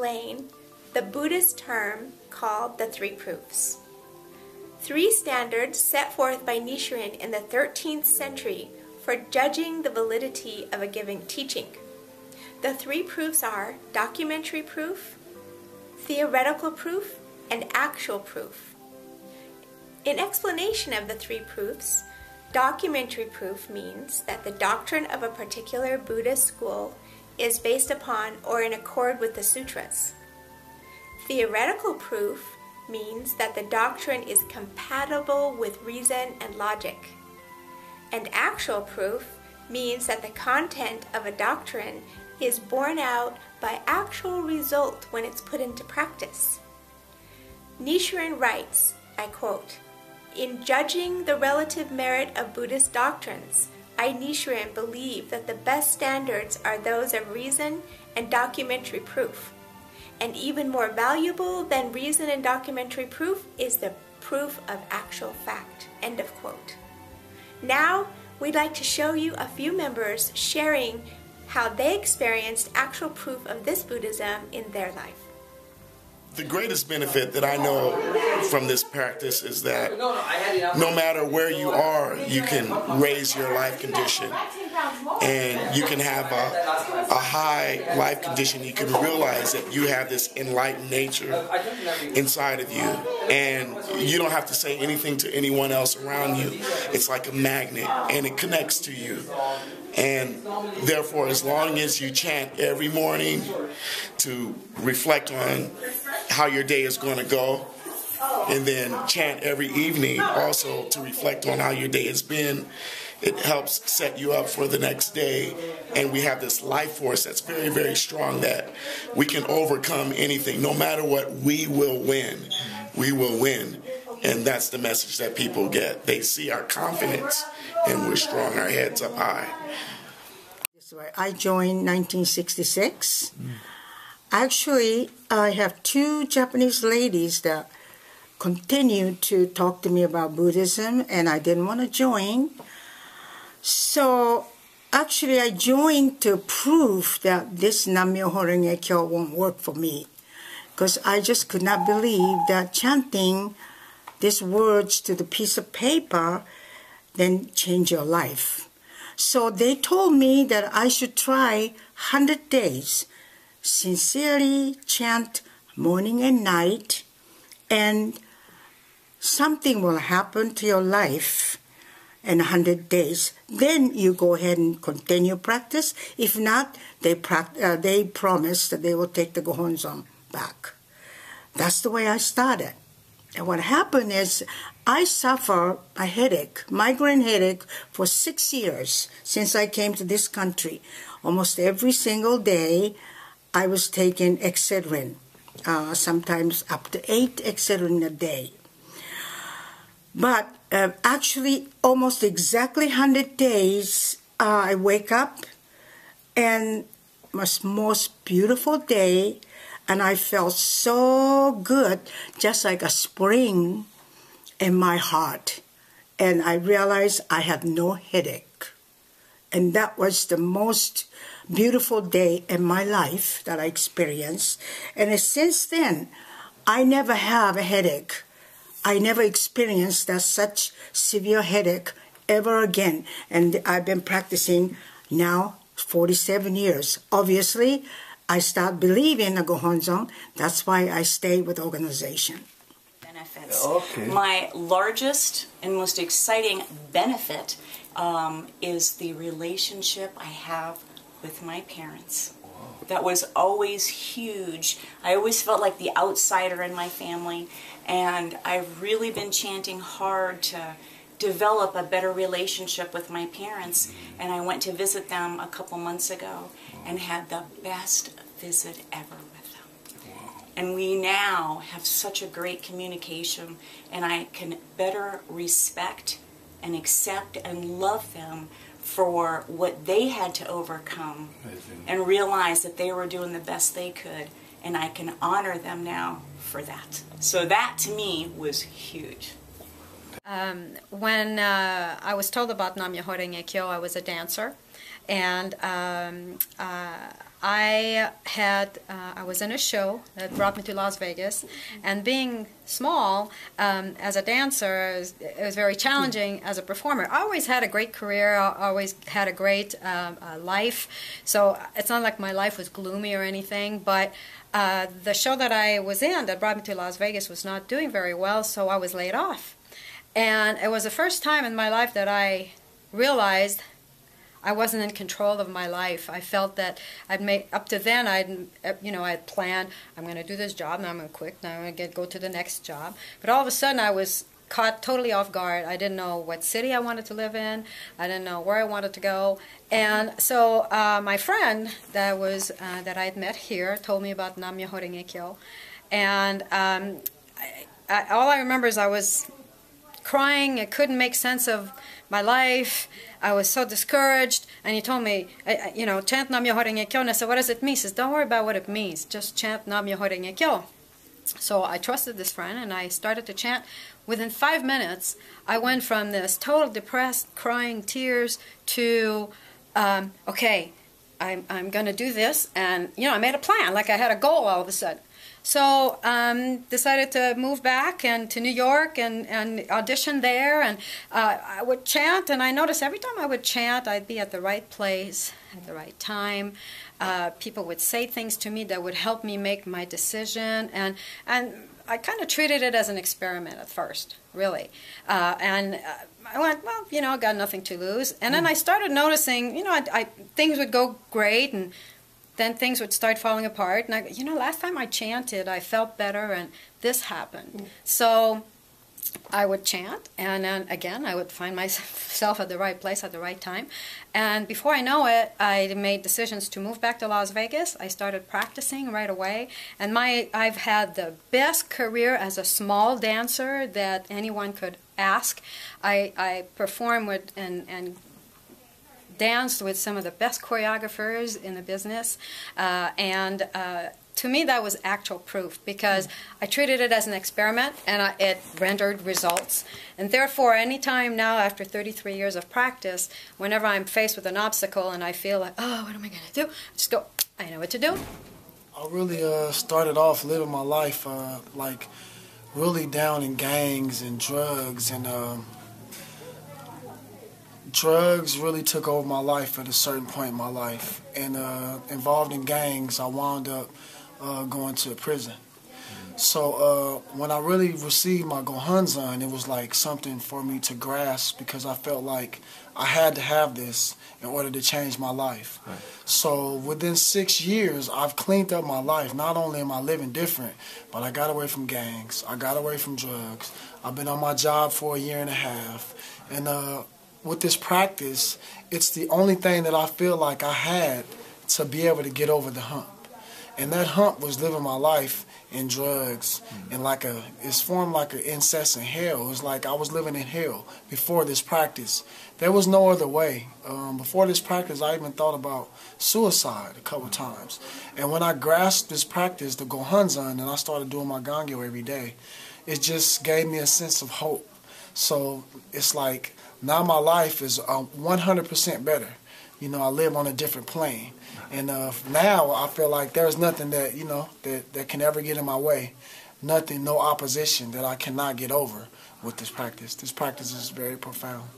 explain the Buddhist term called the Three Proofs. Three standards set forth by Nichiren in the 13th century for judging the validity of a given teaching. The three proofs are documentary proof, theoretical proof, and actual proof. In explanation of the three proofs, documentary proof means that the doctrine of a particular Buddhist school is based upon or in accord with the sutras. Theoretical proof means that the doctrine is compatible with reason and logic. And actual proof means that the content of a doctrine is borne out by actual result when it's put into practice. Nichiren writes, I quote, "In judging the relative merit of Buddhist doctrines, I, Nichiren, believe that the best standards are those of reason and documentary proof. And even more valuable than reason and documentary proof is the proof of actual fact." End of quote. Now, we'd like to show you a few members sharing how they experienced actual proof of this Buddhism in their life. The greatest benefit that I know from this practice is that no matter where you are, you can raise your life condition. And you can have a high life condition. You can realize that you have this enlightened nature inside of you. And you don't have to say anything to anyone else around you. It's like a magnet, and it connects to you. And therefore, as long as you chant every morning to reflect on how your day is going to go, and then chant every evening also to reflect on how your day has been, it helps set you up for the next day. And we have this life force that's very, very strong that we can overcome anything. No matter what, we will win. We will win. And that's the message that people get. They see our confidence and we're strong, our heads up high. I joined 1966. Actually, I have two Japanese ladies that continued to talk to me about Buddhism, and I didn't want to join. So actually, I joined to prove that this Nam-myoho Renge Kyo won't work for me, because I just could not believe that chanting these words to the piece of paper then change your life. So they told me that I should try 100 days, sincerely chant morning and night, and something will happen to your life in 100 days. Then you go ahead and continue practice. If not, they promise that they will take the Gohonzon back. That's the way I started. And what happened is I suffer a headache, migraine headache, for 6 years since I came to this country. Almost every single day I was taking Excedrin, sometimes up to 8 Excedrin a day. But actually, almost exactly 100 days, I wake up, and it was the most beautiful day, and I felt so good, just like a spring in my heart. And I realized I had no headache. And that was the most beautiful day in my life that I experienced. And since then, I never have a headache. I never experienced that such severe headache ever again. And I've been practicing now 47 years. Obviously, I start believing in the Gohonzon. That's why I stay with the organization. Benefits. Okay. My largest and most exciting benefit is the relationship I have with my parents. That was always huge. I always felt like the outsider in my family, and I've really been chanting hard to develop a better relationship with my parents. And I went to visit them a couple months ago and had the best visit ever with them. And we now have such a great communication, and I can better respect and accept and love them for what they had to overcome, and realize that they were doing the best they could, and I can honor them now for that. So that to me was huge. When I was told about Nam-myoho Renge Kyo, I was a dancer, and I was in a show that brought me to Las Vegas, and being small as a dancer, it was very challenging as a performer. I always had a great career. I always had a great life, so it's not like my life was gloomy or anything, but the show that I was in that brought me to Las Vegas was not doing very well, so I was laid off. And it was the first time in my life that I realized I wasn't in control of my life. I felt that up to then I'd planned, I'm going to do this job, now I'm going to quit, now I'm going to go to the next job. But all of a sudden I was caught totally off guard. I didn't know what city I wanted to live in. I didn't know where I wanted to go. And so my friend that I'd met here told me about Nam Myoho Renge Kyo. And all I remember is I was crying. I couldn't make sense of my life. I was so discouraged. And he told me, chant Nam Myoho Renge Kyo. And I said, what does it mean? He says, don't worry about what it means. Just chant Nam Myoho Renge Kyo. So I trusted this friend, and I started to chant. Within 5 minutes, I went from this total depressed, crying, tears, to, okay, I'm going to do this. And, I made a plan, like I had a goal all of a sudden. So decided to move back and to New York and audition there. And I would chant, and I noticed every time I would chant, I'd be at the right place at the right time. People would say things to me that would help me make my decision. And I kind of treated it as an experiment at first, really. And I went, well, I got nothing to lose. And then I started noticing, things would go great, and then things would start falling apart. And last time I chanted, I felt better, and this happened. So I would chant, and then again, I would find myself at the right place at the right time. And before I know it, I made decisions to move back to Las Vegas. I started practicing right away, and I've had the best career as a small dancer that anyone could ask. I perform with and danced with some of the best choreographers in the business, and to me that was actual proof, because I treated it as an experiment, and it rendered results. And therefore, anytime now, after 33 years of practice, whenever I'm faced with an obstacle and I feel like, oh, what am I going to do? I just go, I know what to do. I really started off living my life like really down in gangs and drugs, and drugs really took over my life at a certain point in my life. And involved in gangs, I wound up going to prison. So when I really received my Gohanzan, it was like something for me to grasp, because I felt like I had to have this in order to change my life. Right. So within 6 years, I've cleaned up my life. Not only am I living different, but I got away from gangs. I got away from drugs. I've been on my job for 1.5 years. And with this practice, it's the only thing that I feel like I had to be able to get over the hump. And that hump was living my life in drugs, and it's formed like an incessant hell. It's like I was living in hell before this practice. There was no other way. Before this practice, I even thought about suicide a couple times. And when I grasped this practice, the Gohanzan, and I started doing my Gangyo every day, it just gave me a sense of hope. So it's like now my life is 100% better. I live on a different plane. And now I feel like there's nothing that, that can ever get in my way. Nothing, no opposition that I cannot get over with this practice. This practice is very profound.